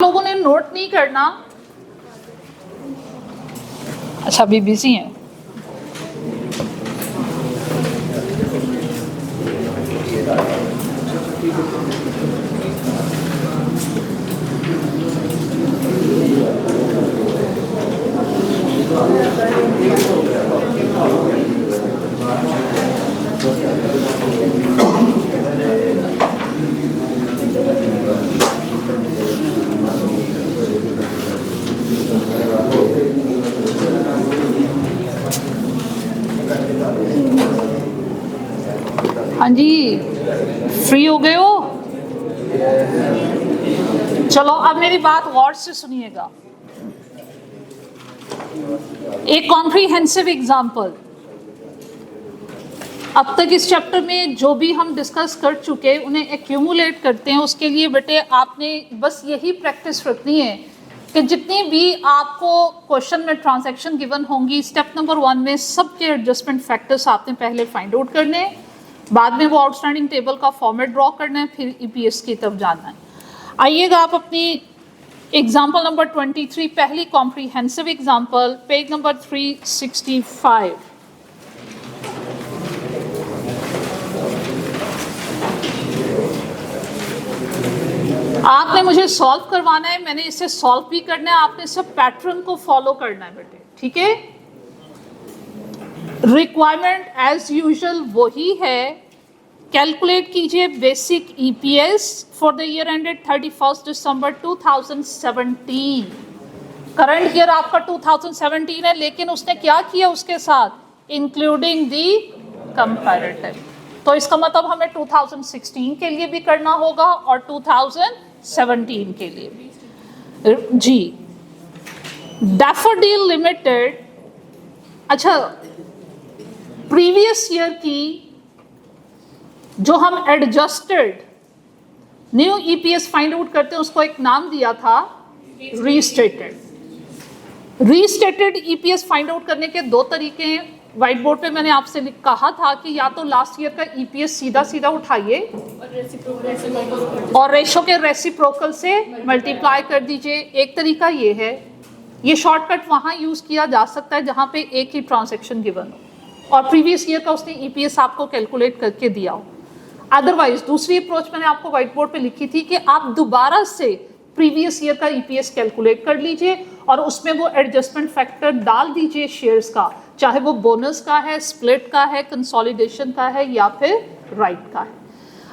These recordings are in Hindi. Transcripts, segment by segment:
लोगों ने नोट नहीं करना। अच्छा अभी बिजी हैं। हाँ जी, फ्री हो गए हो? चलो अब मेरी बात गौर से सुनिएगा। एक कॉम्प्रिहेंसिव एग्जाम्पल। अब तक इस चैप्टर में जो भी हम डिस्कस कर चुके उन्हें एक्यूमुलेट करते हैं। उसके लिए बेटे आपने बस यही प्रैक्टिस रखनी है कि जितनी भी आपको क्वेश्चन में ट्रांजैक्शन गिवन होंगी, स्टेप नंबर 1 में सबके एडजस्टमेंट फैक्टर्स आपने पहले फाइंड आउट करने हैं, बाद में वो आउटस्टैंडिंग टेबल का फॉर्मेट ड्रॉ करना है, फिर ईपीएस की तरफ जाना है। आइएगा आप अपनी एग्जाम्पल नंबर 23, पहली कॉम्प्रिहेंसिव एग्जाम्पल, पेज नंबर 365। आपने मुझे सॉल्व करवाना है, मैंने इसे सॉल्व भी करना है, आपने सब पैटर्न को फॉलो करना है बेटे, ठीक है। रिक्वायरमेंट एज यूजुअल वही है। कैलकुलेट कीजिए basic EPS for the year ended 31 December 2017। Current year आपका 2017 है, लेकिन उसने क्या किया उसके साथ, इंक्लूडिंग दी कंपैरेटिव। तो इसका मतलब हमें 2016 के लिए भी करना होगा और 2017 के लिए भी। जी, डैफोडिल लिमिटेड। अच्छा, प्रीवियस ईयर की जो हम adjusted new EPS find out करते हैं उसको एक नाम दिया था restated. Restated EPS find out करने के दो तरीके हैं। व्हाइट बोर्ड पे मैंने आपसे कहा था कि या तो लास्ट ईयर का ईपीएस सीधा सीधा उठाइए और रेशो के रेसिप्रोकल से मल्टीप्लाई कर दीजिए। एक तरीका ये है। ये शॉर्टकट वहां यूज किया जा सकता है जहां पे एक ही ट्रांजैक्शन गिवन हो और प्रीवियस ईयर का उसने ईपीएस आपको कैलकुलेट करके दिया हो। अदरवाइज दूसरी अप्रोच मैंने आपको व्हाइट बोर्ड पे लिखी थी कि आप दोबारा से प्रीवियस ईयर का ईपीएस कैलकुलेट कर लीजिए और उसमें वो एडजस्टमेंट फैक्टर डाल दीजिए शेयर्स का, चाहे वो बोनस का है, स्प्लिट का है, कंसोलिडेशन का है या फिर राइट का है।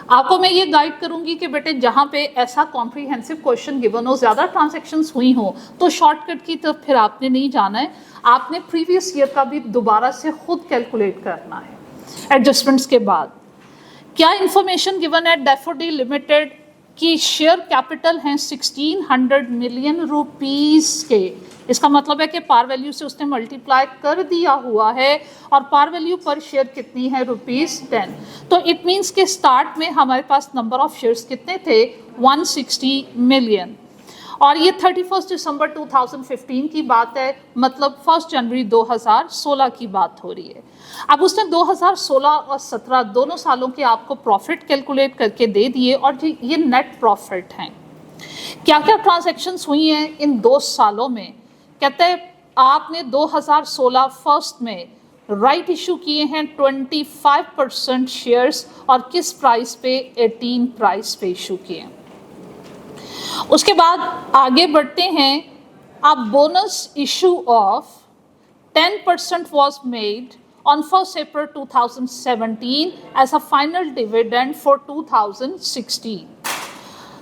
आपको मैं ये गाइड करूंगी कि बेटे जहां पे ऐसा कॉम्प्रिहेंसिव क्वेश्चन गिवन हो, ज्यादा ट्रांजैक्शंस हुई हो, तो शॉर्टकट की तरफ फिर आपने नहीं जाना है, आपने प्रीवियस ईयर का भी दोबारा से खुद कैलकुलेट करना है एडजस्टमेंट्स के बाद। क्या इंफॉर्मेशन गिवन है? डैफोडिल लिमिटेड की शेयर कैपिटल हैं 1600 मिलियन रुपीस के। इसका मतलब है कि पार वैल्यू से उसने मल्टीप्लाई कर दिया हुआ है और पार वैल्यू पर शेयर कितनी है? ₹10। तो इट मीन्स के स्टार्ट में हमारे पास नंबर ऑफ शेयर्स कितने थे? 160 मिलियन। और ये 31 दिसंबर 2015 की बात है, मतलब 1 जनवरी 2016 की बात हो रही है। अब उसने 2016 और 17 दोनों सालों के आपको प्रॉफिट कैलकुलेट करके दे दिए और ये नेट प्रॉफिट हैं। क्या क्या ट्रांजैक्शंस हुई हैं इन 2 सालों में? कहते हैं आपने 2016 फर्स्ट में राइट इशू किए हैं 25% शेयर्स और किस प्राइस पे? 18 प्राइस पे इशू किए हैं। उसके बाद आगे बढ़ते हैं। अब bonus issue of 10% was made on 1st April 2017 as a final dividend for 2016।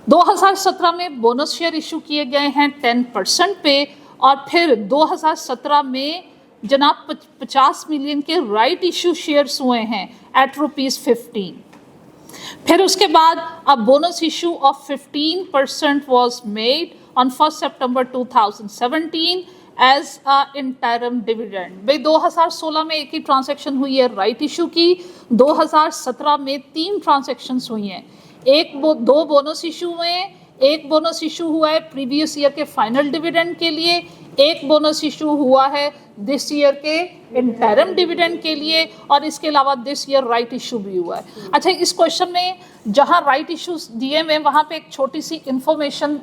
2017 में बोनस शेयर इशू किए गए हैं 10% पे और फिर 2017 में जनाब 50 मिलियन के राइट इशू शेयर्स हुए हैं एट ₹15। फिर उसके बाद अब bonus issue of 15% was made on 1st September 2017 as a interim dividend. भाई 2016 में एक ही ट्रांजैक्शन हुई है राइट इशू की, 2017 में 3 ट्रांजैक्शंस हुई हैं, 2 बोनस इशू हुए हैं, एक बोनस इशू हुआ है प्रीवियस ईयर के फाइनल डिविडेंड के लिए, एक बोनस इशू हुआ है दिस ईयर के इंटरिम डिविडेंड के लिए, और इसके अलावा दिस ईयर राइट इशू भी हुआ है। अच्छा, इस क्वेश्चन में जहां राइट इश्यूज दिए हुए वहां पे एक छोटी सी इंफॉर्मेशन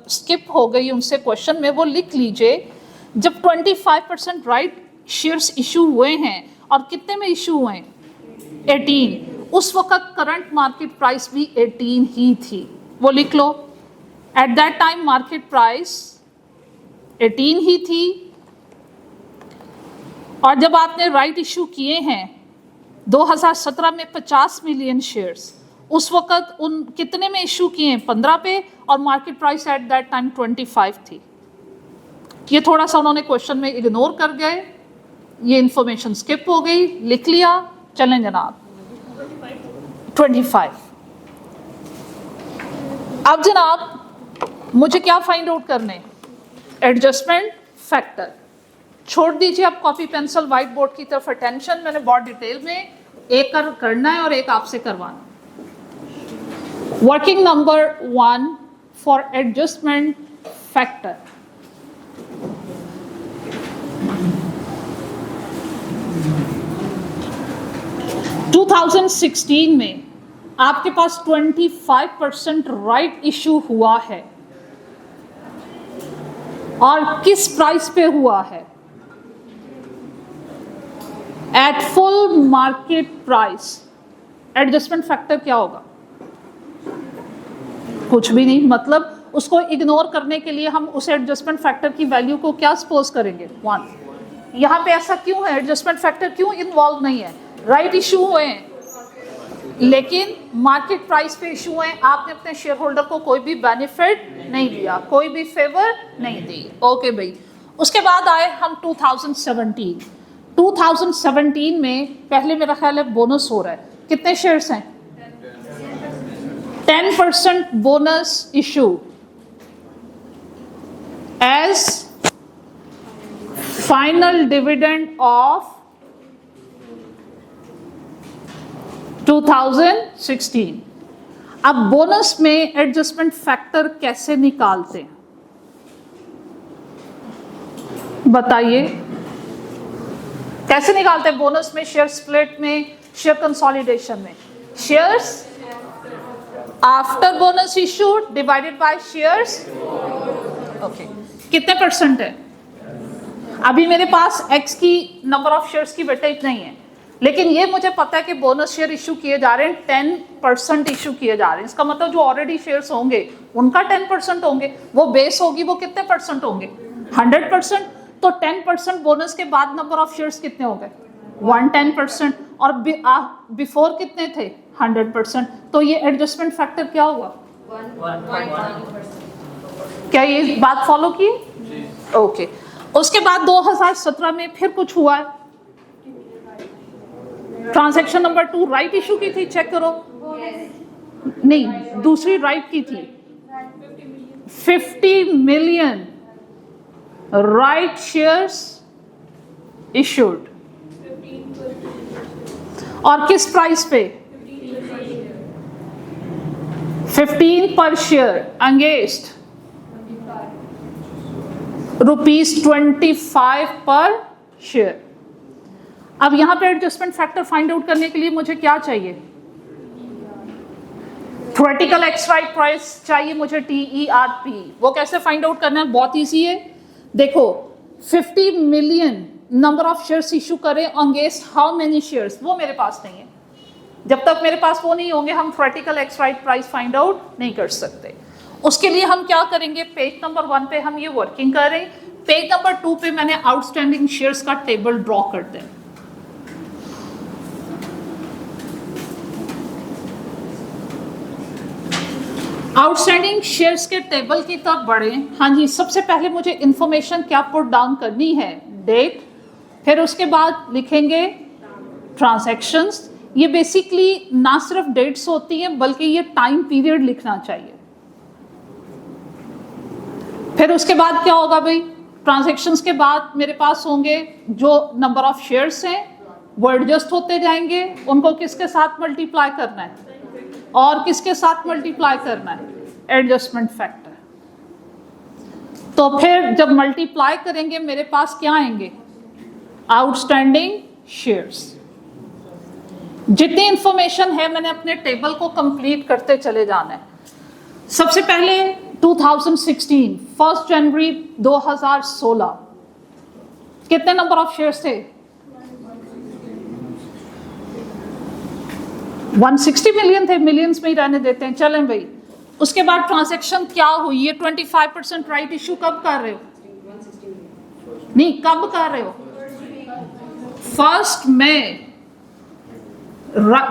स्किप हो गई उनसे क्वेश्चन में, वो लिख लीजिए। जब 25% राइट शेयर्स इशू हुए हैं, और कितने में इशू हुए हैं? 18, उस वक्त करंट मार्केट प्राइस भी 18 ही थी, वो लिख लो। At that time market price 18 ही थी, और जब आपने राइट इशू किए हैं 2017 में 50 मिलियन शेयर्स, उस वक्त उन कितने में इशू किए हैं? 15 पे, और market price at that time 25 थी। ये थोड़ा सा उन्होंने क्वेश्चन में इग्नोर कर गए, ये इंफॉर्मेशन स्किप हो गई, लिख लिया। चलें जनाब, 25। अब जनाब मुझे क्या फाइंड आउट करने? Adjustment factor. छोड़ दीजिए अब कॉपी पेंसिल व्हाइट बोर्ड की तरफ अटेंशन, मैंने बहुत डिटेल में एक करना है और एक आपसे करवाना। Working number 1 for adjustment factor. Two 2016 में आपके पास 25% राइट इशू हुआ है, और किस प्राइस पे हुआ है? At full market price. Adjustment factor क्या होगा? कुछ भी नहीं, मतलब उसको इग्नोर करने के लिए हम उस एडजस्टमेंट फैक्टर की वैल्यू को क्या सपोज करेंगे? 1। यहां पे ऐसा क्यों है? एडजस्टमेंट फैक्टर क्यों इन्वॉल्व नहीं है? राइट इशू हुए हैं, लेकिन मार्केट प्राइस पे इशू है, आपने अपने शेयर होल्डर को कोई भी बेनिफिट नहीं दिया, कोई भी फेवर नहीं दी। ओके भाई, उसके बाद आए हम 2017। 2017 में पहले मेरा ख्याल है बोनस हो रहा है, कितने शेयर्स हैं? 10% bonus issue as final dividend of 2016। अब बोनस में एडजस्टमेंट फैक्टर कैसे निकालते हैं बताइए? कैसे निकालते हैं बोनस में? शेयर स्प्लिट में, शेयर कंसोलिडेशन में। Shares after bonus issue divided by shares. Okay, कितने परसेंट है? अभी मेरे पास एक्स की नंबर ऑफ शेयर्स की वेटेज नहीं है, लेकिन ये मुझे पता है कि बोनस शेयर इशू किए जा रहे हैं, 10% इशू किए जा रहे हैं। इसका मतलब जो ऑलरेडी शेयर्स होंगे उनका 10% होंगे, वो बेस होगी, वो कितने परसेंट होंगे? 100%। तो 10% बोनस के बाद नंबर ऑफ शेयर्स कितने हो गए? 110%। और बिफोर कितने थे? 100%। तो ये एडजस्टमेंट फैक्टर क्या हुआ? 1.1%। क्या ये बात फॉलो की? ओके। उसके बाद 2017 में फिर कुछ हुआ है। ट्रांजैक्शन नंबर 2 राइट इशू की थी, चेक करो। नहीं, दूसरी राइट की थी। 50 मिलियन राइट शेयर्स इशूड, और किस प्राइस पे? 15 पर शेयर अगेंस्ट ₹25 पर शेयर। अब यहां पे एडजस्टमेंट फैक्टर फाइंड आउट करने के लिए मुझे क्या चाहिए? थ्योरेटिकल एक्स राइट प्राइस चाहिए मुझे, TERP। वो कैसे फाइंड आउट करना है? बहुत इजी है। देखो, 50 million number of shares issue करें अगेंस्ट हाउ मेनी शेयर्स, वो मेरे पास नहीं है। जब तक मेरे पास वो नहीं होंगे हम theoretical x right price find out नहीं कर सकते। उसके लिए हम क्या करेंगे? पेज नंबर 1 पे हम ये वर्किंग करें, पेज नंबर 2 पे मैंने आउटस्टैंडिंग शेयर्स का टेबल ड्रॉ कर दें। आउटस्टैंडिंग शेयर्स के टेबल की तरफ बढ़े। हाँ जी, सबसे पहले मुझे इंफॉर्मेशन क्या पुट डाउन करनी है? डेट, फिर उसके बाद लिखेंगे ट्रांजैक्शंस। ये बेसिकली ना सिर्फ डेट्स होती हैं बल्कि ये टाइम पीरियड लिखना चाहिए। फिर उसके बाद क्या होगा भाई? ट्रांजैक्शंस के बाद मेरे पास होंगे जो नंबर ऑफ शेयर्स हैं वो एडजस्ट होते जाएंगे, उनको किसके साथ मल्टीप्लाई करना है और किसके साथ मल्टीप्लाई करना है? Adjustment factor. तो फिर जब मल्टीप्लाई करेंगे मेरे पास क्या आएंगे, आउटस्टैंडिंग शेयर्स। जितनी इंफॉर्मेशन है मैंने अपने टेबल को कंप्लीट करते चले जाना है। सबसे पहले 2016, 1 जनवरी 2016 कितने नंबर ऑफ शेयर्स थे? 160 मिलियन थे, मिलियंस में ही रहने देते हैं, चलें भाई। उसके बाद ट्रांजैक्शन क्या हुई? ये 25% राइट इशू कब कर रहे हो? नहीं, कब कर रहे हो? 1 मई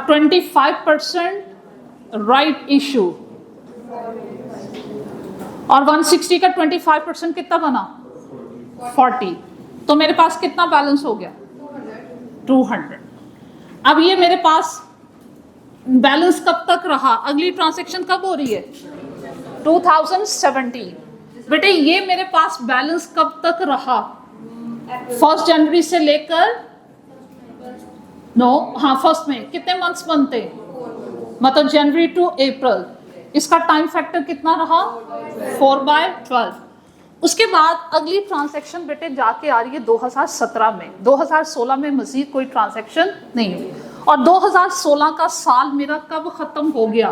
25% राइट इशू, और 160 का 25% कितना बना? 40। तो मेरे पास कितना बैलेंस हो गया? 200। अब ये मेरे पास बैलेंस कब तक रहा? अगली ट्रांजैक्शन कब हो रही है? 2017। बेटे ये मेरे पास बैलेंस कब तक रहा? 1 जनवरी से लेकर फर्स्ट में कितने मंथ्स बनते? मतलब जनवरी टू अप्रैल। इसका टाइम फैक्टर कितना रहा? 4/12। उसके बाद अगली ट्रांजैक्शन बेटे जाके आ रही है 2017 में। 2016 में मजीद कोई ट्रांजैक्शन नहीं हुई, और 2016 का साल मेरा कब खत्म हो गया?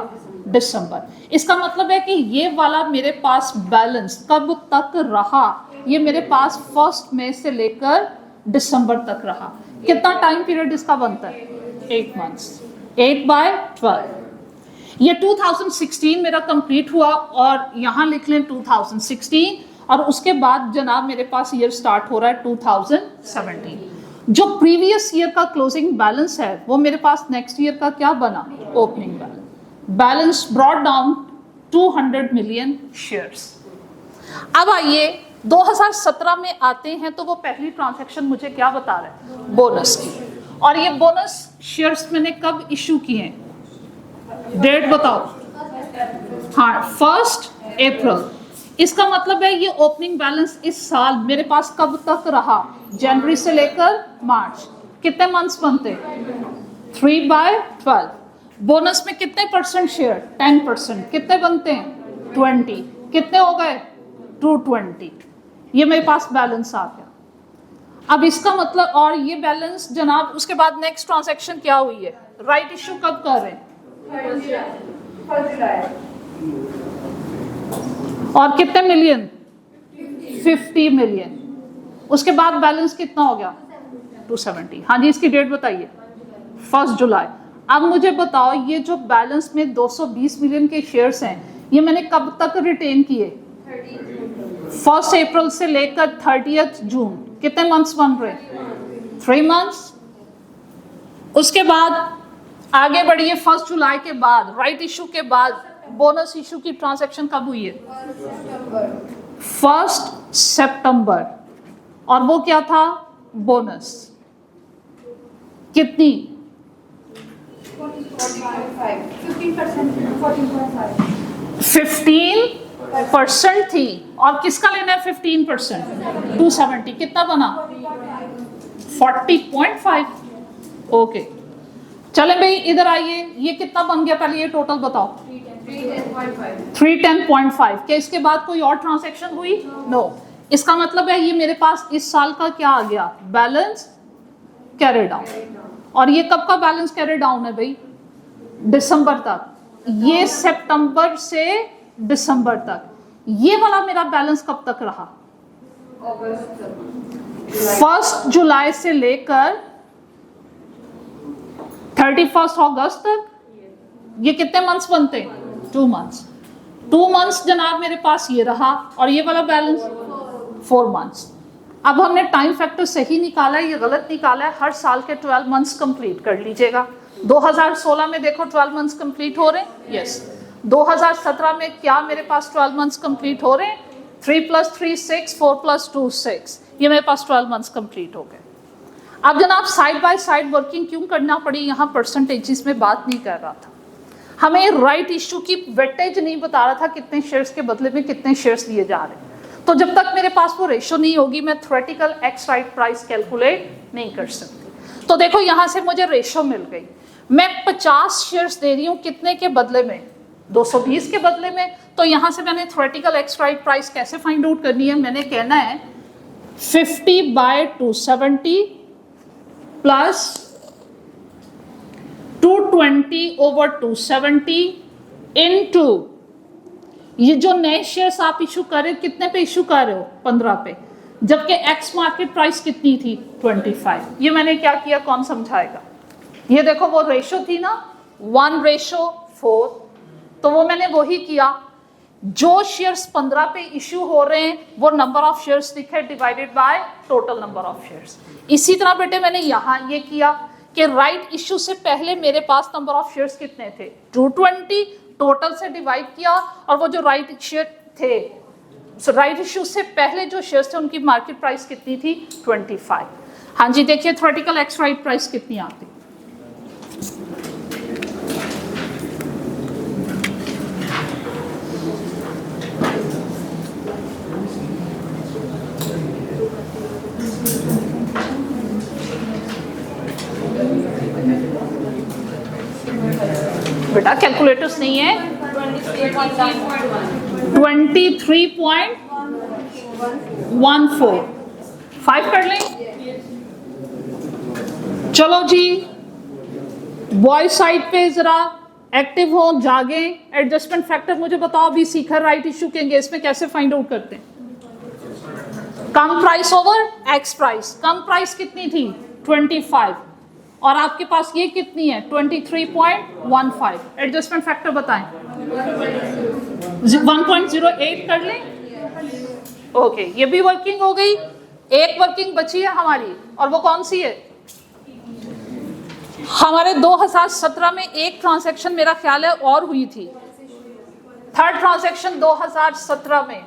दिसंबर। इसका मतलब है कि ये वाला मेरे पास बैलेंस कब तक रहा? ये मेरे पास 1 मई से लेकर दिसंबर तक रहा। कितना टाइम पीरियड इसका बनता है? 8 मंथ्स। 8/12। ये 2016 मेरा कंप्लीट हुआ, और यहाँ लिख लें 2016, और उसके बाद जनाब मेरे पास ईयर स्टार्ट हो रहा है 2017। जो प्रीवियस ईयर का क्लोजिंग बैलेंस है वो मेरे पास नेक्स्ट ईयर का क्या बना? Opening balance. Balance brought down 200 million shares. अब आइए 2017 में आते हैं, तो वो पहली ट्रांजैक्शन मुझे क्या बता रहा है? बोनस की। और ये बोनस शेयर्स मैंने कब इशू किए? डेट बताओ। हाँ, 1 अप्रैल। इसका मतलब है ये ओपनिंग बैलेंस इस साल मेरे पास कब तक रहा? जनवरी से लेकर मार्च। कितने मंथ्स बनते? 3/12। बोनस में कितने परसेंट शेयर? 10%। कितने बनते हैं? 20। कितने हो गए? 220। ये मेरे पास बैलेंस आ गया। अब इसका मतलब, और ये बैलेंस जनाब उसके बाद नेक्स्ट ट्रांजैक्शन क्या हुई है? राइट इशू कब कर रहे हैं? और कितने मिलियन? 50 मिलियन। उसके बाद बैलेंस कितना हो गया? 270। हाँ जी, इसकी डेट बताइए। 1 जुलाई। अब मुझे बताओ ये जो बैलेंस में 220 मिलियन के शेयर्स हैं, ये मैंने कब तक रिटेन किए? 1 अप्रैल से लेकर 30 जून। कितने मंथ्स बन रहे? 3 मंथ्स। उसके बाद आगे बढ़िए, 1 जुलाई के बाद राइट इशू के बाद बोनस इशू की ट्रांजैक्शन कब हुई है? 1 सितंबर। और वो क्या था? बोनस। कितनी? 15% थी। और किसका लेना है 15%? 270। कितना बना? 40.5। ओके, चले भाई इधर आइए। ये कितना बन गया? पहले ये टोटल बताओ। 310.5। क्या इसके बाद कोई और ट्रांजैक्शन हुई? नो। इसका मतलब है ये मेरे पास इस साल का क्या आ गया? Balance carry down. और ये कब का बैलेंस कैरी डाउन है भाई? दिसंबर तक। ये सितंबर से दिसंबर तक। ये वाला मेरा बैलेंस कब तक रहा? 1 जुलाई से लेकर 31 अगस्त तक। ये कितने मंथ्स बनते हैं? 2 मंथ्स। 2 मंथ्स जनाब मेरे पास ये रहा, और ये वाला बैलेंस 4 मंथ्स। अब हमने टाइम फैक्टर सही निकाला है, ये गलत निकाला है। हर साल के 12 मंथ्स कंप्लीट कर लीजिएगा। 2016 में देखो 12 मंथ्स कंप्लीट हो रहे हैं। यस। 2017 में क्या मेरे पास 12 मंथ्स कंप्लीट हो रहे हैं? 3 + 3 6, 4 + 2 6। ये मेरे पास 12 मंथ्स कंप्लीट हो गए। अब जनाब साइड बाय साइड वर्किंग क्यों करना पड़ी? यहाँ परसेंटेजेस में बात नहीं कर रहा था, हमें राइट इशू की वेटेज नहीं बता रहा था कितने शेयर्स के बदले में कितने शेयर्स दिए जा रहे हैं। तो जब तक मेरे पास वो रेशो नहीं होगी मैं theoretical x right price calculate नहीं कर सकती। तो देखो यहाँ से मुझे रेशो मिल गई। मैं 50 शेयर्स दे रही हूँ कितने के बदले में? 220 के बदले में। तो यहाँ से मैंने थ्योरेटिकल एक्स राइट प्राइस कैसे फाइंड आउट करनी है, मैंने कहना है 50/270 प्लस 220/270 इनटू ये जो नए शेयर्स आप इशू कर रहे हो, कितने पे इशू कर रहे हो, 15 पे, जबकि एक्स मार्केट प्राइस कितनी थी, 25। ये मैंने क्या किया, कौन समझाएगा? ये देखो वो रेशो थी ना, 1:4, तो वो मैंने वही किया, जो शेयर्स 15 पे इश्यू हो रहे हैं वो नंबर ऑफ शेयर्स लिखे divided by total number of shares. इसी तरह बेटे मैंने यहाँ ये किया कि राइट इश्यू से पहले मेरे पास नंबर ऑफ शेयर्स कितने थे, 220, टोटल से डिवाइड किया, और वो जो राइट शेयर थे, राइट इश्यू से पहले जो शेयर्स थे उनकी मार्केट प्राइस कितनी थी, 25। हाँ जी, देखिए थ्योरेटिकल एक्स राइट प्राइस कितनी आती। बेटा कैलकुलेटर्स नहीं है, 23.14, 5 कर लें। चलो जी, बॉय साइड पे जरा एक्टिव हो, जागे। एडजस्टमेंट फैक्टर मुझे बताओ अभी सीखा राइट इशू के केस में कैसे फाइंड आउट करते हैं। कम प्राइस ओवर एक्स प्राइस, कम प्राइस कितनी थी, 25, और आपके पास ये कितनी है, 23.15। एडजस्टमेंट फैक्टर बताएं, 1.08 कर लें। ओके, ये भी वर्किंग हो गई, एक वर्किंग बची है हमारी, और वो कौन सी है, हमारे 2017 में एक ट्रांजैक्शन मेरा ख्याल है और हुई थी, थर्ड ट्रांजैक्शन 2017 में,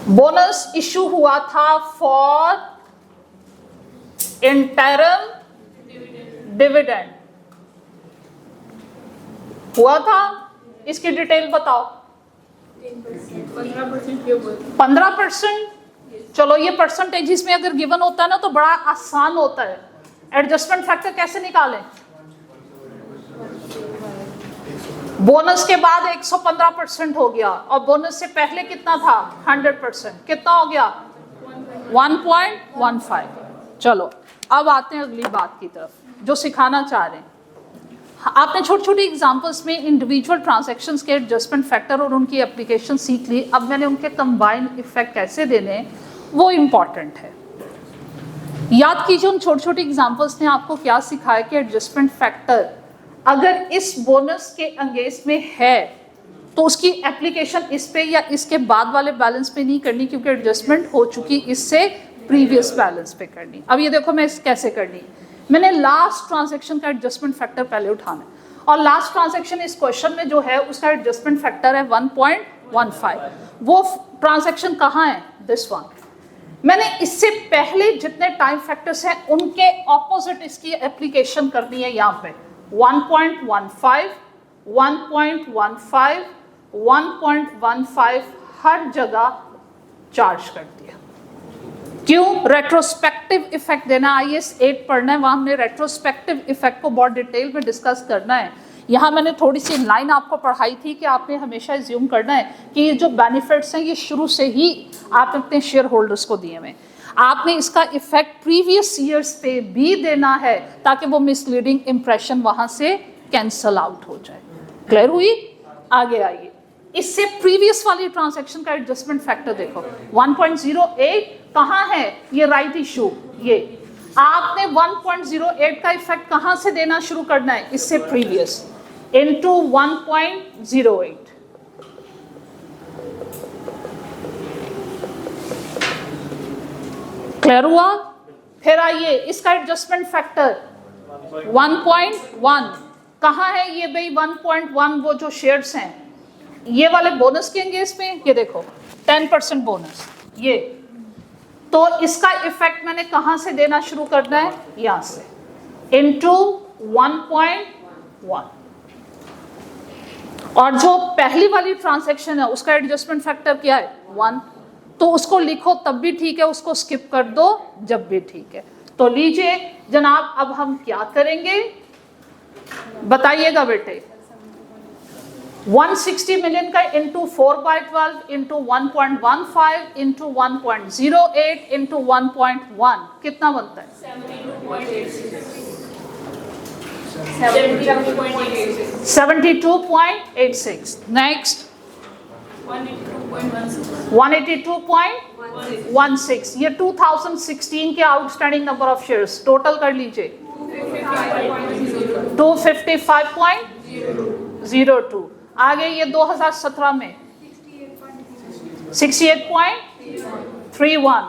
बोनस इशू हुआ था फॉर इंटरम डिविडेंड, हुआ था, इसकी डिटेल बताओ। 15%। चलो ये परसेंटेज में अगर गिवन होता है ना तो बड़ा आसान होता है। एडजस्टमेंट फैक्टर कैसे निकालें, बोनस के बाद 115% हो गया, और बोनस से पहले कितना था, 100%, कितना हो गया, 1.15। चलो अब आते हैं अगली बात की तरफ जो सिखाना चाह रहे हैं। आपने छोटी छोटी एग्जांपल्स में इंडिविजुअल ट्रांजैक्शंस के एडजस्टमेंट फैक्टर और उनकी एप्लीकेशन सीख ली। अब मैंने उनके कंबाइंड इफेक्ट कैसे देने हैं वो इम्पॉर्टेंट है। याद कीजिए उन छोटी छोटी एग्जांपल्स ने आपको क्या सिखाया कि एडजस्टमेंट फैक्टर अगर इस बोनस के अंगेंस्ट में है तो उसकी एप्लीकेशन इस पे या इसके बाद वाले बैलेंस पे नहीं करनी, क्योंकि एडजस्टमेंट हो चुकी इससे प्रीवियस बैलेंस पे करनी। अब ये देखो मैं कैसे करनी, मैंने लास्ट ट्रांजैक्शन का एडजस्टमेंट फैक्टर पहले उठाना है, और लास्ट ट्रांजैक्शन इस क्वेश्चन में जो है उसका एडजस्टमेंट फैक्टर है 1.15। वो ट्रांजैक्शन कहाँ है, दिस वन। मैंने इससे पहले जितने टाइम फैक्टर्स हैं उनके ऑपोजिट इसकी एप्लीकेशन करनी है। यहाँ पे 1.15, 1.15, 1.15 हर जगह चार्ज कर दिया। क्यों, रेट्रोस्पेक्टिव इफेक्ट देना। IAS 8 पढ़ना है, वहां हमने रेट्रोस्पेक्टिव इफेक्ट को बहुत डिटेल में डिस्कस करना है। यहाँ मैंने थोड़ी सी लाइन आपको पढ़ाई थी कि आपने हमेशा एज्यूम करना है कि ये जो बेनिफिट्स हैं ये शुरू से ही आप अपने शेयर होल्डर्स को दिए हुए, आपने इसका इफेक्ट प्रीवियस ईयर्स पे भी देना है ताकि वो मिसलीडिंग इंप्रेशन वहां से कैंसल आउट हो जाए। क्लियर हुई? आगे आइए, इससे प्रीवियस वाली ट्रांजैक्शन का एडजस्टमेंट फैक्टर देखो 1.08 कहाँ है, ये राइट इशू। ये आपने 1.08 का इफेक्ट कहाँ से देना शुरू करना है, इससे प्रीवियस, इनटू 1.08। क्लियर हुआ? फिर आइए इसका एडजस्टमेंट फैक्टर 1.1 कहाँ है, ये भाई 1.1 वो जो शेयर्स हैं ये वाले बोनस के अंगेंस्ट में, ये देखो 10% बोनस, ये तो इसका इफेक्ट मैंने कहां से देना शुरू करना है, यहां से, इनटू 1.1। और जो पहली वाली ट्रांजैक्शन है उसका एडजस्टमेंट फैक्टर क्या है, 1, तो उसको लिखो तब भी ठीक है, उसको स्किप कर दो जब भी ठीक है। तो लीजिए जनाब, अब हम क्या करेंगे, बताइएगा बेटे। 160 मिलियन का इंटू 4/12 इंटू 1.15 इंटू 1.08 इंटू 1.1 कितना बनता है? 72.86। नेक्स्ट 182.16। ये 2016 के outstanding number of shares total कर लीजिए। 255.02। आगे ये 2017 में 68.31।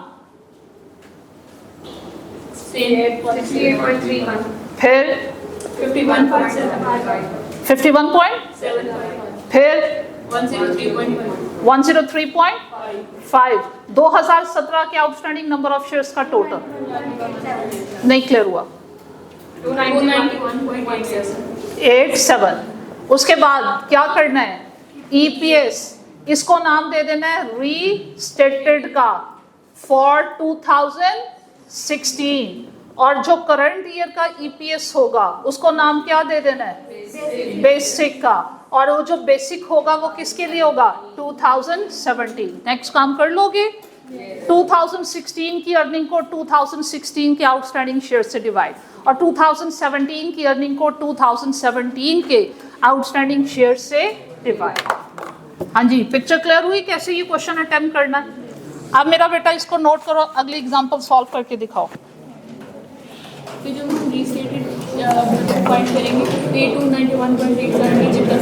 फिर 51. फिर 103.5। 2017 के आउटस्टैंडिंग नंबर ऑफ शेयर्स का टोटल नहीं क्लियर हुआ। 291.87। उसके बाद क्या करना है? ईपीएस इसको नाम दे देना है रीस्टेटेड का फॉर 2016, और जो करंट ईयर का ईपीएस होगा उसको नाम क्या दे देना है? बेसिक का। और वो जो बेसिक होगा वो किसके लिए होगा? 2017। नेक्स्ट काम कर लोगे। 2016 की अर्निंग को 2016 के आउटस्टैंडिंग शेयर से डिवाइड, और 2017 की अर्निंग को 2017 के आउटस्टैंडिंग शेयर से डिवाइड। हाँ जी, पिक्चर क्लियर हुई कैसे ये क्वेश्चन अटेम्प्ट करना है? अब मेरा बेटा इसको नोट करो, अगली एग्जांपल सॉल्व करके दिखाओ। जो हम रीस्टेटेड पॉइंट करेंगे, A291.87